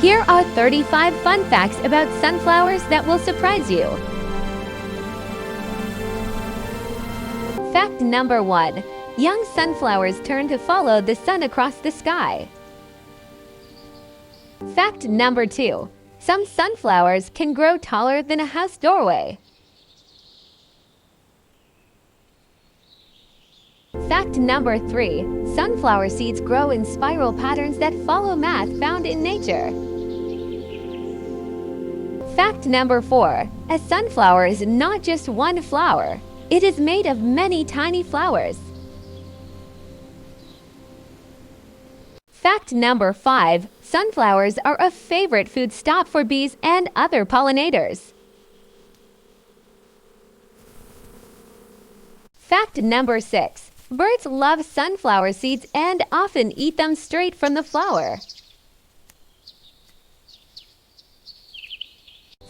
Here are 35 fun facts about sunflowers that will surprise you. Fact number 1. Young sunflowers turn to follow the sun across the sky. Fact number 2. Some sunflowers can grow taller than a house doorway. Fact number 3. Sunflower seeds grow in spiral patterns that follow math found in nature. Fact number 4. A sunflower is not just one flower. It is made of many tiny flowers. Fact number 5. Sunflowers are a favorite food stop for bees and other pollinators. Fact number 6. Birds love sunflower seeds and often eat them straight from the flower.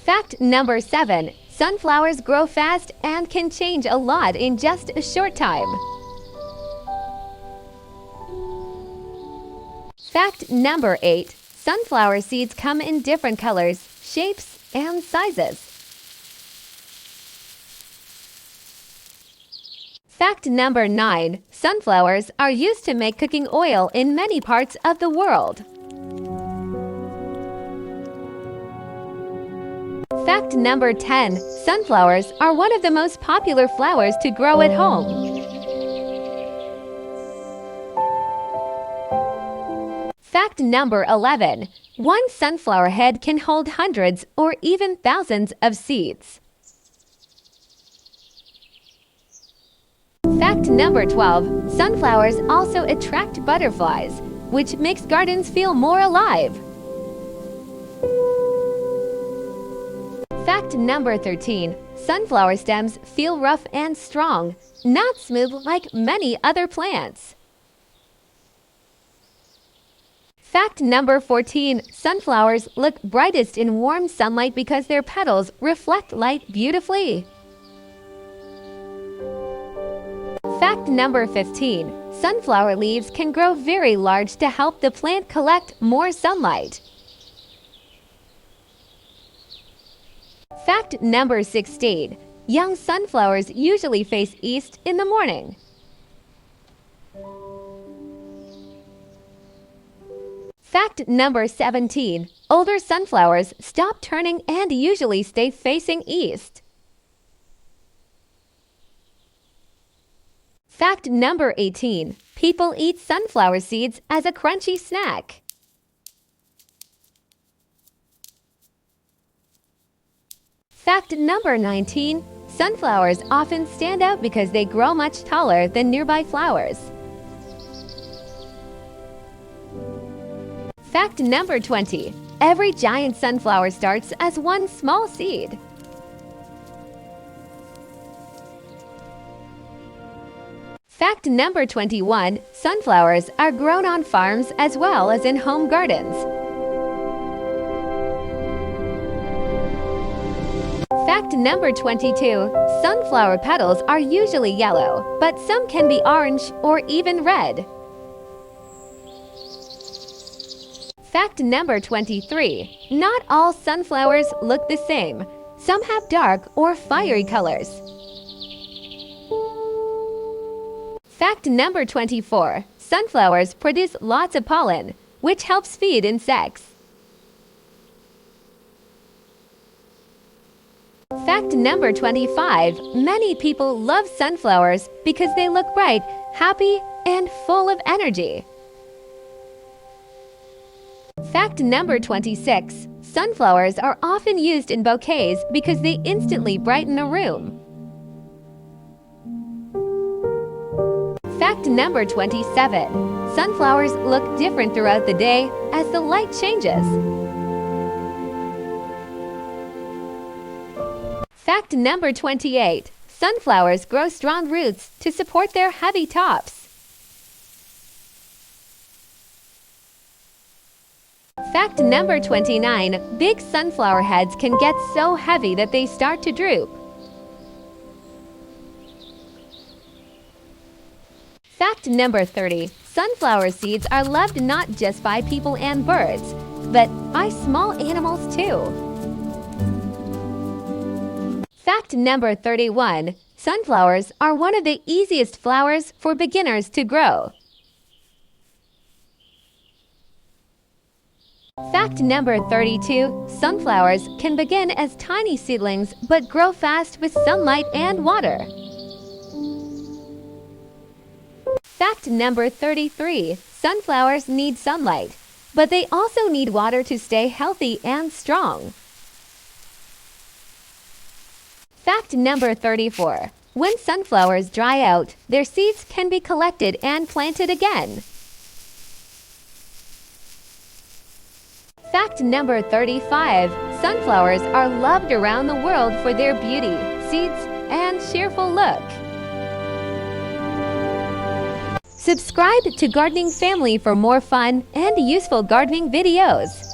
Fact number 7. Sunflowers grow fast and can change a lot in just a short time. Fact number 8. Sunflower seeds come in different colors, shapes, and sizes. Fact number 9. Sunflowers are used to make cooking oil in many parts of the world. Fact number 10. Sunflowers are one of the most popular flowers to grow at home. Fact number 11. One sunflower head can hold hundreds or even thousands of seeds. Fact number 12. Sunflowers also attract butterflies, which makes gardens feel more alive. Fact number 13. Sunflower stems feel rough and strong, not smooth like many other plants. Fact number 14. Sunflowers look brightest in warm sunlight because their petals reflect light beautifully. Fact number 15. Sunflower leaves can grow very large to help the plant collect more sunlight. Fact number 16. Young sunflowers usually face east in the morning. Fact number 17. Older sunflowers stop turning and usually stay facing east. Fact number 18. People eat sunflower seeds as a crunchy snack. Fact number 19. Sunflowers often stand out because they grow much taller than nearby flowers. Fact number 20. Every giant sunflower starts as one small seed. Fact number 21. Sunflowers are grown on farms as well as in home gardens. Fact number 22. Sunflower petals are usually yellow, but some can be orange or even red. Fact number 23. Not all sunflowers look the same. Some have dark or fiery colors. Fact number 24. Sunflowers produce lots of pollen, which helps feed insects. Fact number 25. Many people love sunflowers because they look bright, happy, and full of energy. Fact number 26. Sunflowers are often used in bouquets because they instantly brighten a room. Fact number 27. Sunflowers look different throughout the day as the light changes. Fact number 28. Sunflowers grow strong roots to support their heavy tops. Fact number 29. Big sunflower heads can get so heavy that they start to droop. Fact number 30. Sunflower seeds are loved not just by people and birds, but by small animals too. Fact number 31. Sunflowers are one of the easiest flowers for beginners to grow. Fact number 32. Sunflowers can begin as tiny seedlings but grow fast with sunlight and water. Fact number 33. Sunflowers need sunlight, but they also need water to stay healthy and strong. Fact number 34. When sunflowers dry out, their seeds can be collected and planted again. Fact number 35. Sunflowers are loved around the world for their beauty, seeds, and cheerful look. Subscribe to Gardening Family for more fun and useful gardening videos.